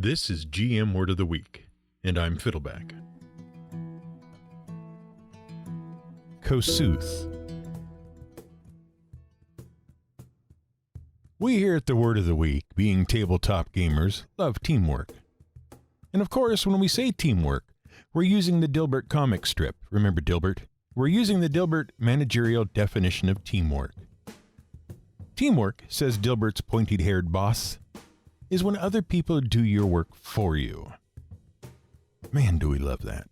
This is GM Word of the Week, and I'm Fiddleback. Kossuth. We here at the Word of the Week, being tabletop gamers, love teamwork. And of course, when we say teamwork, we're using the Dilbert comic strip. Remember Dilbert? We're using the Dilbert managerial definition of teamwork. Teamwork, says Dilbert's pointy-haired boss, is when other people do your work for you. Man, do we love that.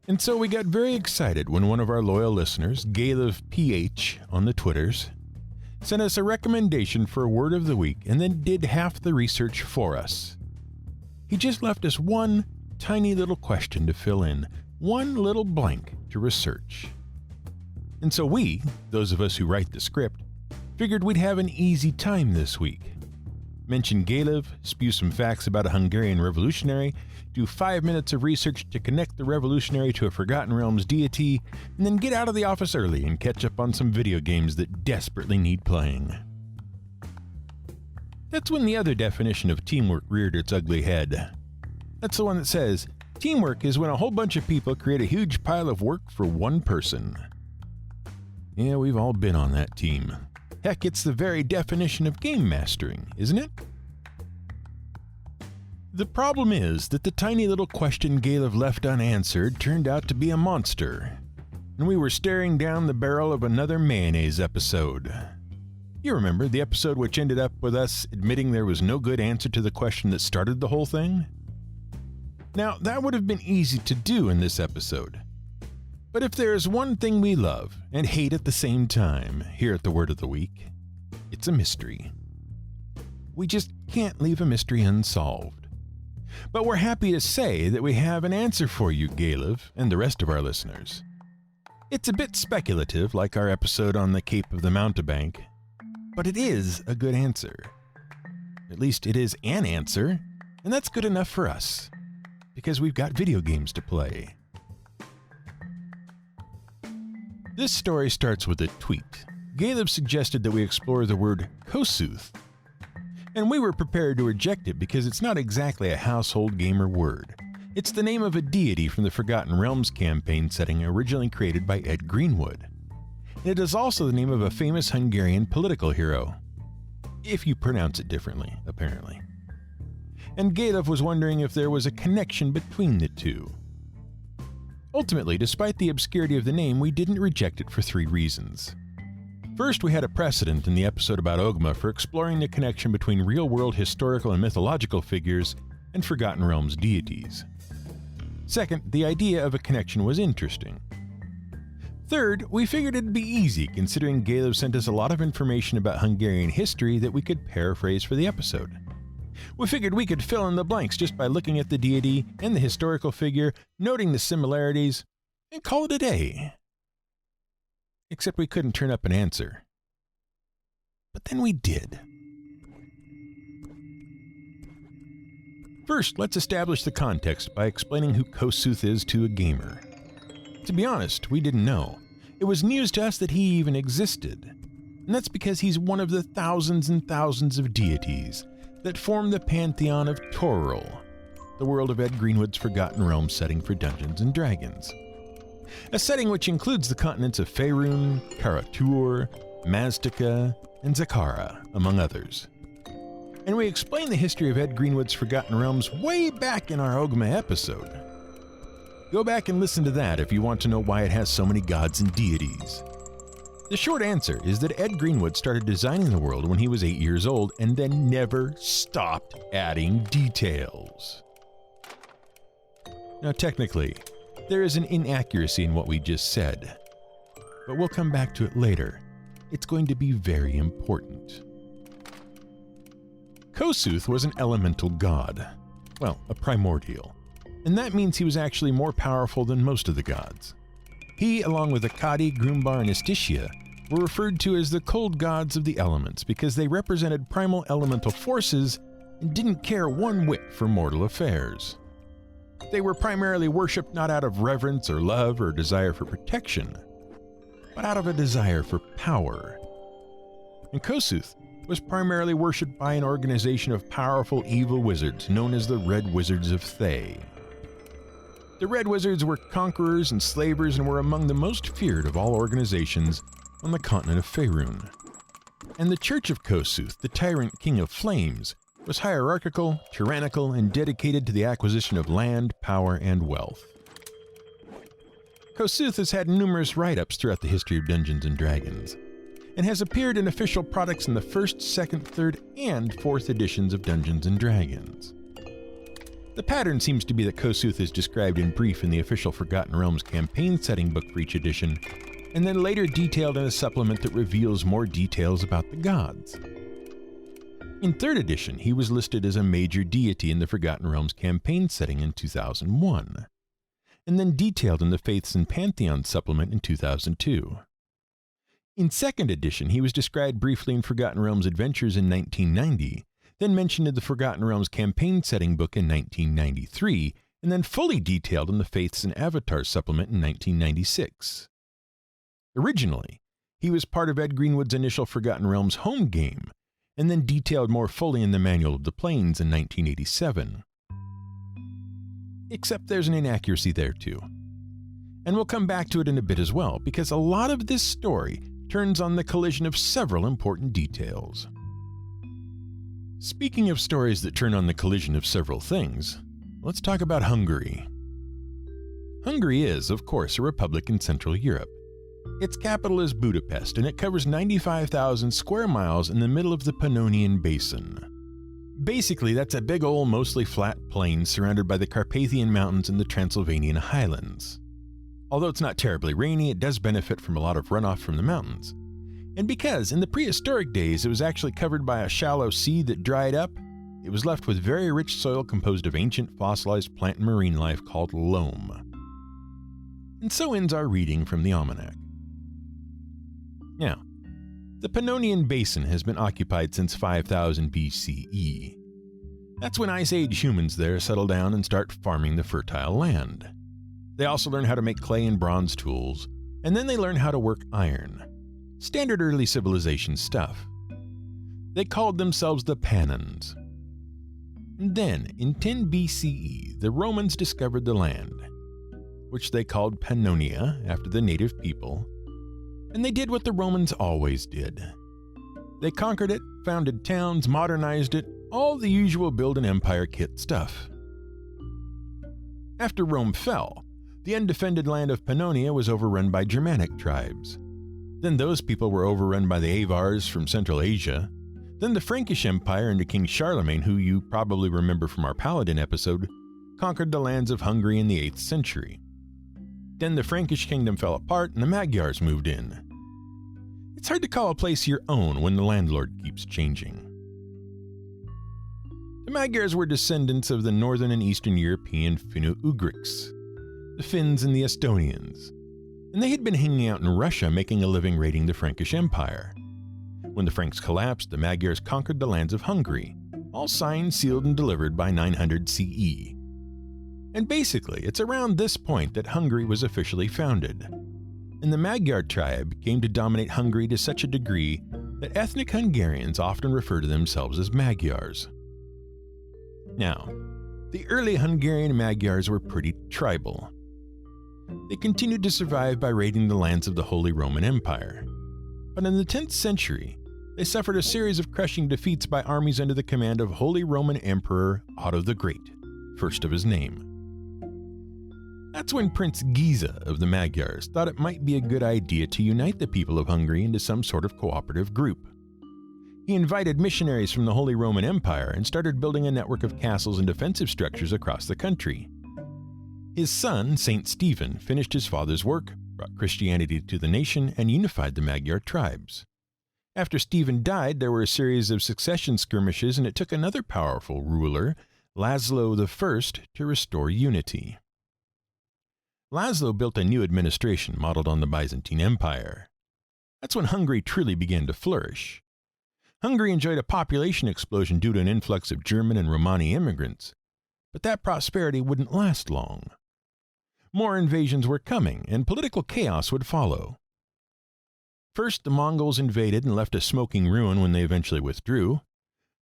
And so we got very excited when one of our loyal listeners, Galev PH on the Twitters, sent us a recommendation for a Word of the Week and then did half the research for us. He just left us one tiny little question to fill in, one little blank to research. And so we, those of us who write the script, figured we'd have an easy time this week. Mention Galev, spew some facts about a Hungarian revolutionary, do 5 minutes of research to connect the revolutionary to a Forgotten Realms deity, and then get out of the office early and catch up on some video games that desperately need playing. That's when the other definition of teamwork reared its ugly head. That's the one that says, teamwork is when a whole bunch of people create a huge pile of work for one person. Yeah, we've all been on that team. Heck, it's the very definition of game mastering, isn't it? The problem is that the tiny little question Galev left unanswered turned out to be a monster, and we were staring down the barrel of another mayonnaise episode. You remember the episode which ended up with us admitting there was no good answer to the question that started the whole thing? Now, that would have been easy to do in this episode. But if there is one thing we love and hate at the same time here at the Word of the Week, it's a mystery. We just can't leave a mystery unsolved. But we're happy to say that we have an answer for you, Galev, and the rest of our listeners. It's a bit speculative, like our episode on the Cape of the Mountebank, but it is a good answer. At least it is an answer, and that's good enough for us, because we've got video games to play. This story starts with a tweet. Galev suggested that we explore the word Kossuth, and we were prepared to reject it because it's not exactly a household gamer word. It's the name of a deity from the Forgotten Realms campaign setting originally created by Ed Greenwood. It is also the name of a famous Hungarian political hero, if you pronounce it differently, apparently. And Galev was wondering if there was a connection between the two. Ultimately, despite the obscurity of the name, we didn't reject it for 3 reasons. First, we had a precedent in the episode about Ogma for exploring the connection between real-world historical and mythological figures and Forgotten Realms deities. Second, the idea of a connection was interesting. Third, we figured it'd be easy considering Galev sent us a lot of information about Hungarian history that we could paraphrase for the episode. We figured we could fill in the blanks just by looking at the deity and the historical figure, noting the similarities, and call it a day. Except we couldn't turn up an answer. But then we did. First, let's establish the context by explaining who Kossuth is to a gamer. To be honest, we didn't know. It was news to us that he even existed. And that's because he's one of the thousands and thousands of deities that form the pantheon of Toril, the world of Ed Greenwood's Forgotten Realms setting for Dungeons & Dragons. A setting which includes the continents of Faerun, Karatur, Maztica, and Zakara, among others. And we explain the history of Ed Greenwood's Forgotten Realms way back in our Ogma episode. Go back and listen to that if you want to know why it has so many gods and deities. The short answer is that Ed Greenwood started designing the world when he was 8 years old and then never stopped adding details. Now technically, there is an inaccuracy in what we just said, but we'll come back to it later. It's going to be very important. Kossuth was an elemental god, well, a primordial, and that means he was actually more powerful than most of the gods. He, along with Akkadi, Grumbar, and Istitia, were referred to as the cold gods of the elements because they represented primal elemental forces and didn't care one whit for mortal affairs. They were primarily worshipped not out of reverence or love or desire for protection, but out of a desire for power. And Kossuth was primarily worshipped by an organization of powerful evil wizards known as the Red Wizards of Thay. The Red Wizards were conquerors and slavers and were among the most feared of all organizations on the continent of Faerun. And the Church of Kossuth, the tyrant king of flames, was hierarchical, tyrannical, and dedicated to the acquisition of land, power, and wealth. Kossuth has had numerous write-ups throughout the history of Dungeons & Dragons, and has appeared in official products in the 1st, 2nd, 3rd, and 4th editions of Dungeons & Dragons. The pattern seems to be that Kossuth is described in brief in the official Forgotten Realms campaign setting book for each edition, and then later detailed in a supplement that reveals more details about the gods. In 3rd edition, he was listed as a major deity in the Forgotten Realms campaign setting in 2001, and then detailed in the Faiths and Pantheon supplement in 2002. In 2nd edition, he was described briefly in Forgotten Realms Adventures in 1990, then mentioned in the Forgotten Realms campaign setting book in 1993, and then fully detailed in the Faiths and Avatars supplement in 1996. Originally, he was part of Ed Greenwood's initial Forgotten Realms home game, and then detailed more fully in the Manual of the Planes in 1987. Except there's an inaccuracy there too. And we'll come back to it in a bit as well, because a lot of this story turns on the collision of several important details. Speaking of stories that turn on the collision of several things, let's talk about Hungary. Hungary is, of course, a republic in Central Europe. Its capital is Budapest, and it covers 95,000 square miles in the middle of the Pannonian Basin. Basically, that's a big old, mostly flat plain surrounded by the Carpathian Mountains and the Transylvanian Highlands. Although it's not terribly rainy, it does benefit from a lot of runoff from the mountains. And because, in the prehistoric days, it was actually covered by a shallow sea that dried up, it was left with very rich soil composed of ancient fossilized plant and marine life called loam. And so ends our reading from the Almanac. Now, the Pannonian Basin has been occupied since 5000 BCE. That's when Ice Age humans there settle down and start farming the fertile land. They also learn how to make clay and bronze tools, and then they learn how to work iron. Standard early civilization stuff. They called themselves the Pannons. And then, in 10 BCE, the Romans discovered the land, which they called Pannonia after the native people, and they did what the Romans always did. They conquered it, founded towns, modernized it, all the usual build an empire kit stuff. After Rome fell, the undefended land of Pannonia was overrun by Germanic tribes. Then those people were overrun by the Avars from Central Asia. Then the Frankish Empire under King Charlemagne, who you probably remember from our Paladin episode, conquered the lands of Hungary in the 8th century. Then the Frankish kingdom fell apart and the Magyars moved in. It's hard to call a place your own when the landlord keeps changing. The Magyars were descendants of the northern and eastern European Finno-Ugrics, the Finns and the Estonians, and they had been hanging out in Russia making a living raiding the Frankish Empire. When the Franks collapsed, the Magyars conquered the lands of Hungary, all signed, sealed, and delivered by 900 CE. And basically, it's around this point that Hungary was officially founded, and the Magyar tribe came to dominate Hungary to such a degree that ethnic Hungarians often refer to themselves as Magyars. Now, the early Hungarian Magyars were pretty tribal. They continued to survive by raiding the lands of the Holy Roman Empire. But in the 10th century, they suffered a series of crushing defeats by armies under the command of Holy Roman Emperor Otto the Great, first of his name. That's when Prince Giza of the Magyars thought it might be a good idea to unite the people of Hungary into some sort of cooperative group. He invited missionaries from the Holy Roman Empire and started building a network of castles and defensive structures across the country. His son, Saint Stephen, finished his father's work, brought Christianity to the nation, and unified the Magyar tribes. After Stephen died, there were a series of succession skirmishes, and it took another powerful ruler, Laszlo I, to restore unity. Laszlo built a new administration modeled on the Byzantine Empire. That's when Hungary truly began to flourish. Hungary enjoyed a population explosion due to an influx of German and Romani immigrants, but that prosperity wouldn't last long. More invasions were coming, and political chaos would follow. First, the Mongols invaded and left a smoking ruin when they eventually withdrew.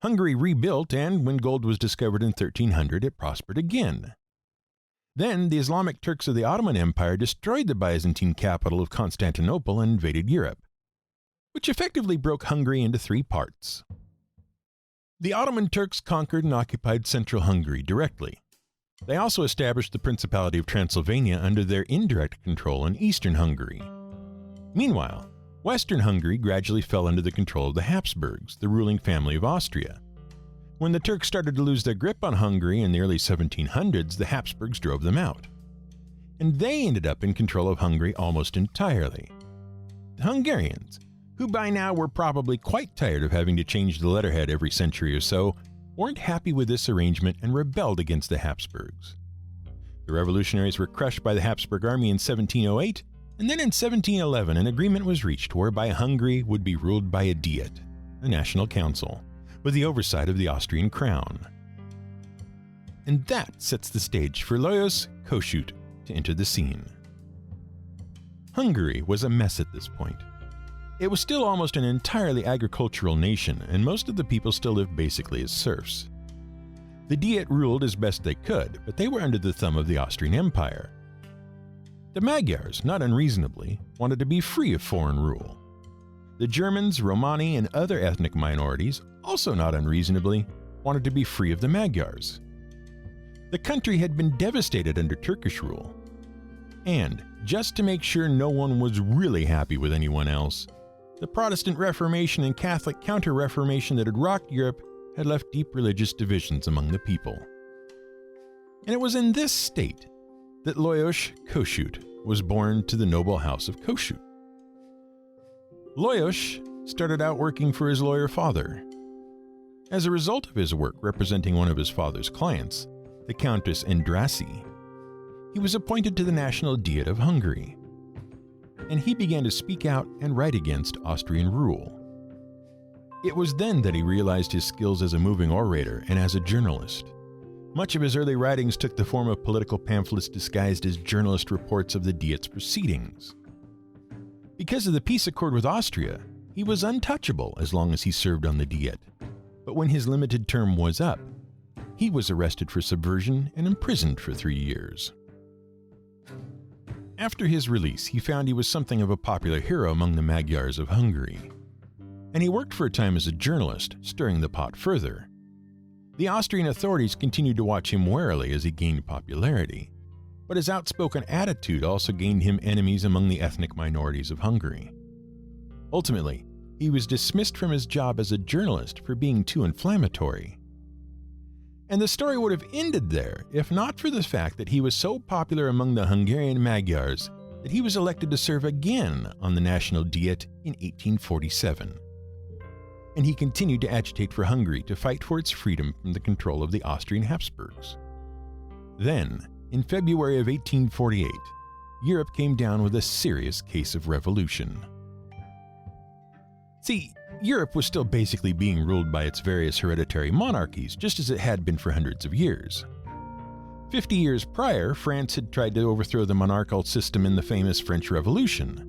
Hungary rebuilt, and when gold was discovered in 1300, it prospered again. Then, the Islamic Turks of the Ottoman Empire destroyed the Byzantine capital of Constantinople and invaded Europe, which effectively broke Hungary into three parts. The Ottoman Turks conquered and occupied central Hungary directly. They also established the Principality of Transylvania under their indirect control in eastern Hungary. Meanwhile, western Hungary gradually fell under the control of the Habsburgs, the ruling family of Austria. When the Turks started to lose their grip on Hungary in the early 1700s, the Habsburgs drove them out. And they ended up in control of Hungary almost entirely. The Hungarians, who by now were probably quite tired of having to change the letterhead every century or so, weren't happy with this arrangement and rebelled against the Habsburgs. The revolutionaries were crushed by the Habsburg army in 1708, and then in 1711 an agreement was reached whereby Hungary would be ruled by a Diet, a national council, with the oversight of the Austrian crown. And that sets the stage for Lajos Kossuth to enter the scene. Hungary was a mess at this point. It was still almost an entirely agricultural nation, and most of the people still lived basically as serfs. The Diet ruled as best they could, but they were under the thumb of the Austrian Empire. The Magyars, not unreasonably, wanted to be free of foreign rule. The Germans, Romani, and other ethnic minorities, also not unreasonably, wanted to be free of the Magyars. The country had been devastated under Turkish rule. And, just to make sure no one was really happy with anyone else, the Protestant Reformation and Catholic Counter-Reformation that had rocked Europe had left deep religious divisions among the people. And it was in this state that Lajos Kossuth was born to the noble house of Kossuth. Lajos started out working for his lawyer father. As a result of his work representing one of his father's clients, the Countess Andrassy, he was appointed to the National Diet of Hungary, and he began to speak out and write against Austrian rule. It was then that he realized his skills as a moving orator and as a journalist. Much of his early writings took the form of political pamphlets disguised as journalist reports of the Diet's proceedings. Because of the peace accord with Austria, he was untouchable as long as he served on the Diet. But when his limited term was up, he was arrested for subversion and imprisoned for 3 years. After his release, he found he was something of a popular hero among the Magyars of Hungary. And he worked for a time as a journalist, stirring the pot further. The Austrian authorities continued to watch him warily as he gained popularity, but his outspoken attitude also gained him enemies among the ethnic minorities of Hungary. Ultimately, he was dismissed from his job as a journalist for being too inflammatory. And the story would have ended there if not for the fact that he was so popular among the Hungarian Magyars that he was elected to serve again on the National Diet in 1847. And he continued to agitate for Hungary to fight for its freedom from the control of the Austrian Habsburgs. Then, in February of 1848, Europe came down with a serious case of revolution. See, Europe was still basically being ruled by its various hereditary monarchies, just as it had been for hundreds of years. 50 years prior, France had tried to overthrow the monarchical system in the famous French Revolution.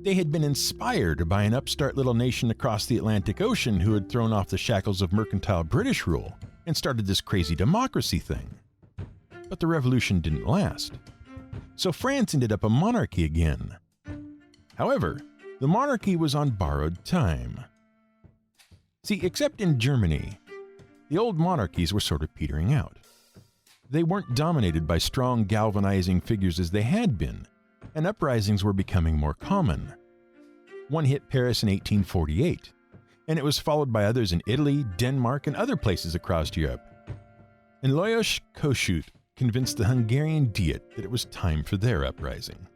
They had been inspired by an upstart little nation across the Atlantic Ocean who had thrown off the shackles of mercantile British rule and started this crazy democracy thing. But the revolution didn't last. So France ended up a monarchy again. However, the monarchy was on borrowed time. See, except in Germany, the old monarchies were sort of petering out. They weren't dominated by strong galvanizing figures as they had been, and uprisings were becoming more common. One hit Paris in 1848, and it was followed by others in Italy, Denmark, and other places across Europe. And Lajos Kossuth convinced the Hungarian Diet that it was time for their uprising.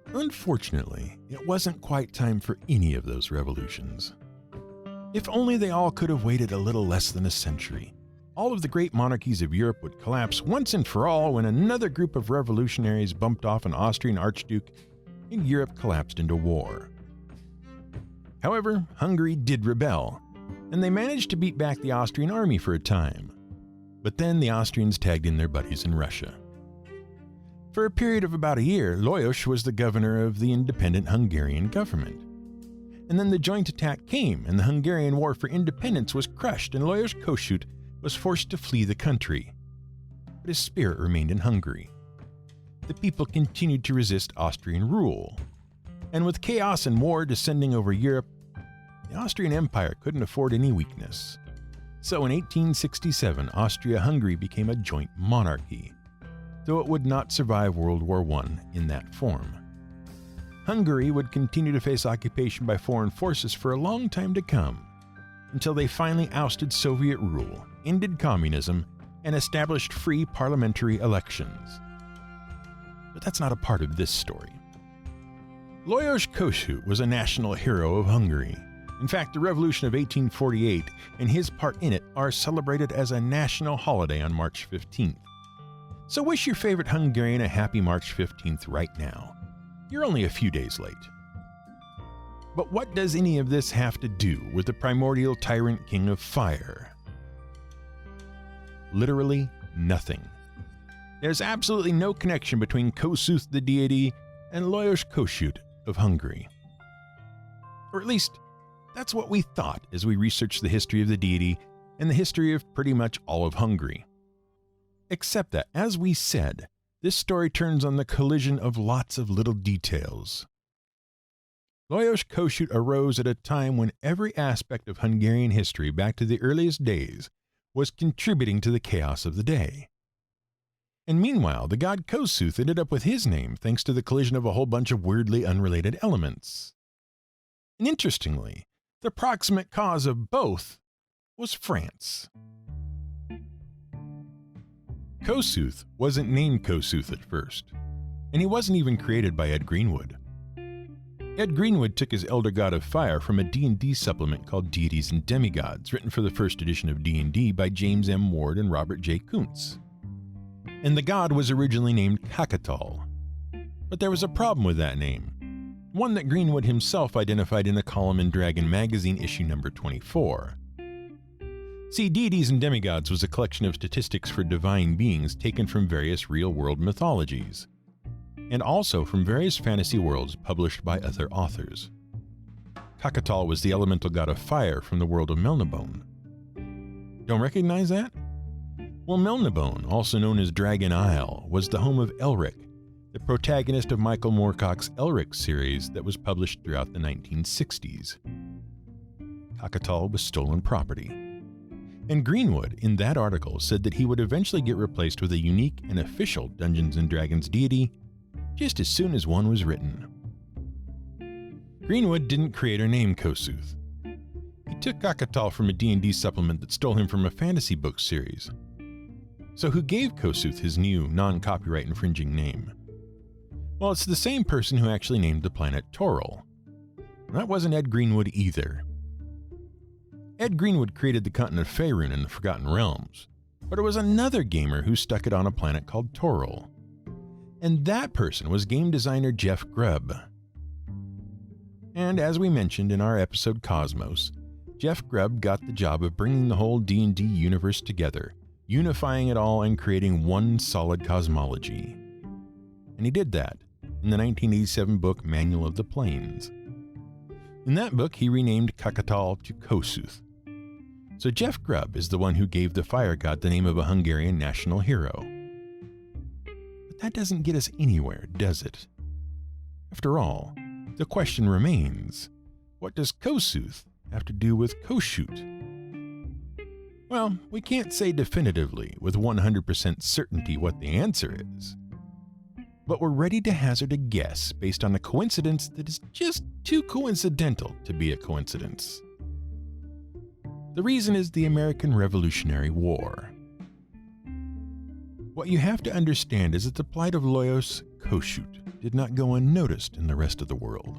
Unfortunately, it wasn't quite time for any of those revolutions. If only they all could have waited a little less than a century, all of the great monarchies of Europe would collapse once and for all when another group of revolutionaries bumped off an Austrian archduke and Europe collapsed into war. However, Hungary did rebel, and they managed to beat back the Austrian army for a time. But then the Austrians tagged in their buddies in Russia. For a period of about a year, Lajos was the governor of the independent Hungarian government. And then the joint attack came, and the Hungarian War for Independence was crushed, and Lajos Kossuth was forced to flee the country. But his spirit remained in Hungary. The people continued to resist Austrian rule. And with chaos and war descending over Europe, the Austrian Empire couldn't afford any weakness. So in 1867, Austria-Hungary became a joint monarchy, though it would not survive World War I in that form. Hungary would continue to face occupation by foreign forces for a long time to come, until they finally ousted Soviet rule, ended communism, and established free parliamentary elections. But that's not a part of this story. Lajos Kossuth was a national hero of Hungary. In fact, the Revolution of 1848 and his part in it are celebrated as a national holiday on March 15th. So wish your favorite Hungarian a happy March 15th right now. You're only a few days late. But what does any of this have to do with the primordial tyrant king of fire? Literally nothing. There's absolutely no connection between Kossuth the deity and Lajos Kossuth of Hungary. Or at least, that's what we thought as we researched the history of the deity and the history of pretty much all of Hungary. Except that, as we said, this story turns on the collision of lots of little details. Lajos Kossuth arose at a time when every aspect of Hungarian history back to the earliest days was contributing to the chaos of the day. And meanwhile, the god Kossuth ended up with his name thanks to the collision of a whole bunch of weirdly unrelated elements. And interestingly, the proximate cause of both was France. Kossuth wasn't named Kossuth at first, and he wasn't even created by Ed Greenwood. Ed Greenwood took his elder god of fire from a D&D supplement called Deities and Demigods, written for the first edition of D&D by James M. Ward and Robert J. Kuntz. And the god was originally named Kakatal. But there was a problem with that name, one that Greenwood himself identified in a column in Dragon Magazine issue number 24. See, Deities and Demigods was a collection of statistics for divine beings taken from various real-world mythologies, and also from various fantasy worlds published by other authors. Kakatal was the elemental god of fire from the world of Melnibone. Don't recognize that? Well, Melnibone, also known as Dragon Isle, was the home of Elric, the protagonist of Michael Moorcock's Elric series that was published throughout the 1960s. Kakatal was stolen property. And Greenwood, in that article, said that he would eventually get replaced with a unique and official Dungeons & Dragons deity just as soon as one was written. Greenwood didn't create or name Kossuth. He took Kakatal from a D&D supplement that stole him from a fantasy book series. So who gave Kossuth his new, non-copyright infringing name? Well, it's the same person who actually named the planet Toril. That wasn't Ed Greenwood either. Ed Greenwood created the continent Faerun in the Forgotten Realms, but it was another gamer who stuck it on a planet called Toril. And that person was game designer Jeff Grubb. And as we mentioned in our episode Cosmos, Jeff Grubb got the job of bringing the whole D&D universe together, unifying it all and creating one solid cosmology. And he did that in the 1987 book Manual of the Planes. In that book, he renamed Kakatal to Kossuth. So Jeff Grubb is the one who gave the fire god the name of a Hungarian national hero. But that doesn't get us anywhere, does it? After all, the question remains, what does Kossuth have to do with Kossuth? Well, we can't say definitively with 100% certainty what the answer is. But we're ready to hazard a guess based on a coincidence that is just too coincidental to be a coincidence. The reason is the American Revolutionary War. What you have to understand is that the plight of Lajos Kossuth did not go unnoticed in the rest of the world.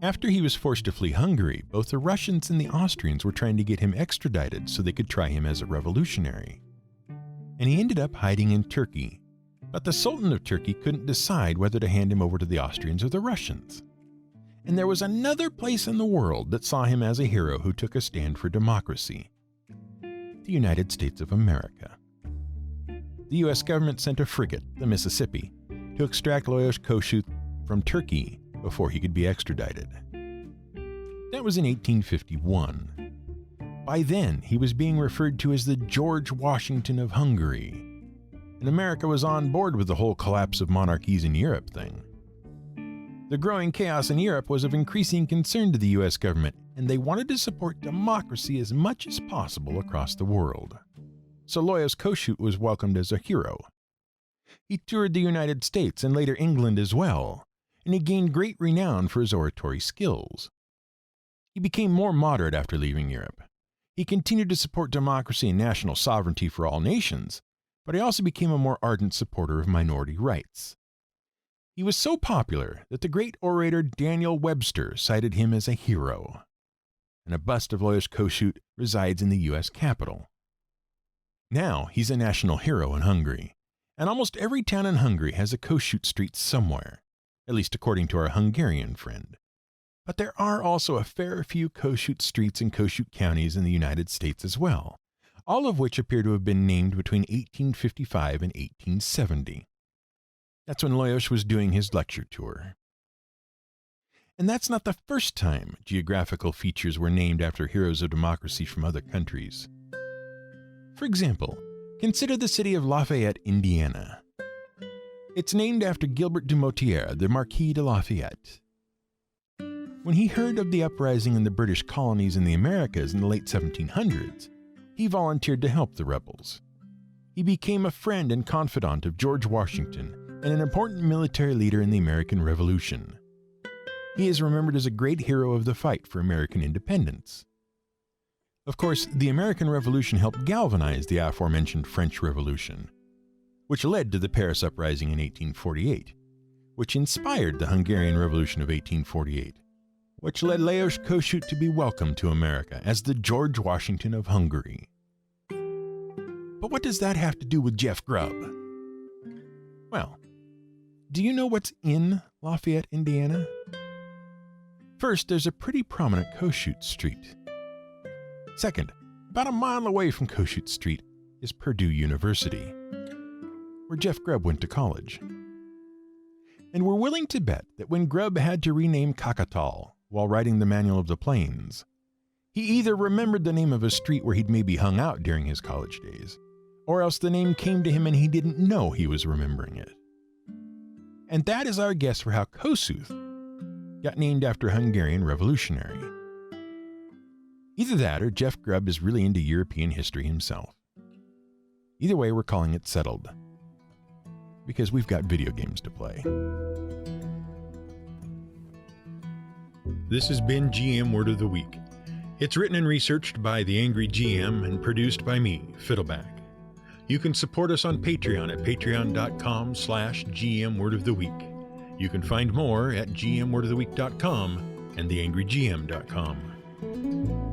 After he was forced to flee Hungary, both the Russians and the Austrians were trying to get him extradited so they could try him as a revolutionary. And he ended up hiding in Turkey, but the Sultan of Turkey couldn't decide whether to hand him over to the Austrians or the Russians. And there was another place in the world that saw him as a hero who took a stand for democracy: the United States of America. the U.S. government sent a frigate, the Mississippi, to extract Lajos Kossuth from Turkey before he could be extradited. That was in 1851. By then, he was being referred to as the George Washington of Hungary, and America was on board with the whole collapse of monarchies in Europe thing. The growing chaos in Europe was of increasing concern to the U.S. government, and they wanted to support democracy as much as possible across the world. So Lajos Kossuth was welcomed as a hero. He toured the United States and later England as well, and he gained great renown for his oratory skills. He became more moderate after leaving Europe. He continued to support democracy and national sovereignty for all nations, but he also became a more ardent supporter of minority rights. He was so popular that the great orator Daniel Webster cited him as a hero, and a bust of Lajos Kossuth resides in the U.S. Capitol. Now he's a national hero in Hungary, and almost every town in Hungary has a Kossuth street somewhere, at least according to our Hungarian friend. But there are also a fair few Kossuth streets in Kossuth counties in the United States as well, all of which appear to have been named between 1855 and 1870. That's when Lajos was doing his lecture tour. And that's not the first time geographical features were named after heroes of democracy from other countries. For example, consider the city of Lafayette, Indiana. It's named after Gilbert du Motier, the Marquis de Lafayette. When he heard of the uprising in the British colonies in the Americas in the late 1700s, he volunteered to help the rebels. He became a friend and confidant of George Washington and an important military leader in the American Revolution. He is remembered as a great hero of the fight for American independence. Of course, the American Revolution helped galvanize the aforementioned French Revolution, which led to the Paris Uprising in 1848, which inspired the Hungarian Revolution of 1848, which led Lajos Kossuth to be welcomed to America as the George Washington of Hungary. But what does that have to do with Jeff Grubb? Well, do you know what's in Lafayette, Indiana? First, there's a pretty prominent Kossuth Street. Second, about a mile away from Kossuth Street is Purdue University, where Jeff Grubb went to college. And we're willing to bet that when Grubb had to rename Kakatal while writing the Manual of the Plains, he either remembered the name of a street where he'd maybe hung out during his college days, or else the name came to him and he didn't know he was remembering it. And that is our guess for how Kossuth got named after a Hungarian revolutionary. Either that or Jeff Grubb is really into European history himself. Either way, we're calling it settled, because we've got video games to play. This has been GM Word of the Week. It's written and researched by The Angry GM and produced by me, Fiddleback. You can support us on Patreon at patreon.com/GM Word of the Week. You can find more at gmwordoftheweek.com and theangrygm.com.